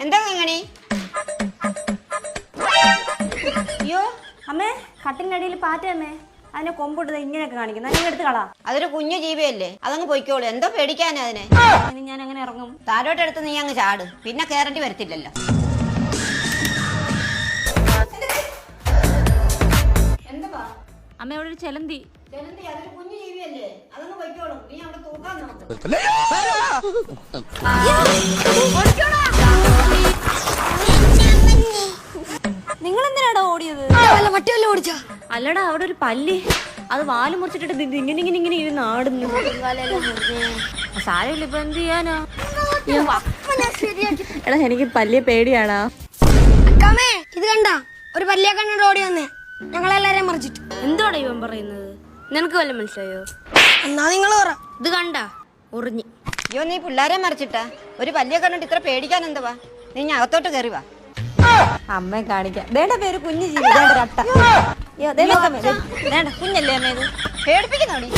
എന്താ ഇങ്ങനെ? അയ്യോ അമ്മേ, കട്ടിലിനടിയിൽ പാറ്റയമ്മേ, അതിനെ കൊമ്പിട്ടത് ഇങ്ങനെയൊക്കെ കാണിക്കുന്നത്. നിങ്ങൾ എടുത്ത് കളാ. അതൊരു കുഞ്ഞു ജീവിയല്ലേ, അതങ്ങ് പൊയ്ക്കോളൂ. എന്തോ പേടിക്കാനാ അതിനെ? ഇനി ഞാൻ അങ്ങനെ ഇറങ്ങും. താരോട്ടെടുത്ത് നീ അങ്ങ് ചാട്, പിന്നെ കേറേണ്ടി വരത്തില്ലല്ലോ. എന്താ അമ്മ ഇവിടെ ഒരു ചെലന്തി. അതൊരു കുഞ്ഞു ജീവിയല്ലേ, അതങ്ങ് പൊയ്ക്കോളും. നീ അവിടെ തൂക്കാൻ നോക്കും. നിങ്ങൾ എന്തിനാടാ ഓടിയത്? ഓടിച്ചാ അല്ലടാ, അവിടെ ഒരു പല്ലി, അത് വാല് മുറിച്ചിട്ടിട്ട് ഇങ്ങനെ ഇങ്ങനെ ഇങ്ങനെ ഇരുന്ന് ആടുന്നു. സാരമില്ല, ഇപ്പൊ എന്ത് ചെയ്യാനാ? എടാ, എനിക്ക് പല്ലിയെ പേടിയാണാ. ഇത് കണ്ട ഒരു പല്ലിയെ കണ്ടോണ്ട് ഓടി വന്നേ, ഞങ്ങളെല്ലാരെയും മറിച്ചിട്ട്. എന്തോടാ ഇവൻ പറയുന്നത്? നിനക്ക് വല്ല മനസ്സിലായോ? എന്നാ നിങ്ങൾ പറ. ഇത് കണ്ട ഉറിഞ്ഞ്. അയ്യോ, നീ പിള്ളേരെ മറിച്ചിട്ടാ? ഒരു പല്ലിയെ കണ്ടിട്ട് ഇത്ര പേടിക്കാൻ എന്തുവാ? നീ ഞാൻ അകത്തോട്ട് കയറി വാ. അമ്മയെ കാണിക്കാം. ദേണ്ട പേര് കുഞ്ഞു ജീവി, രട്ട. കുഞ്ഞല്ലേ അമ്മ ഇത്? പേടിപ്പിക്കുന്നോടി.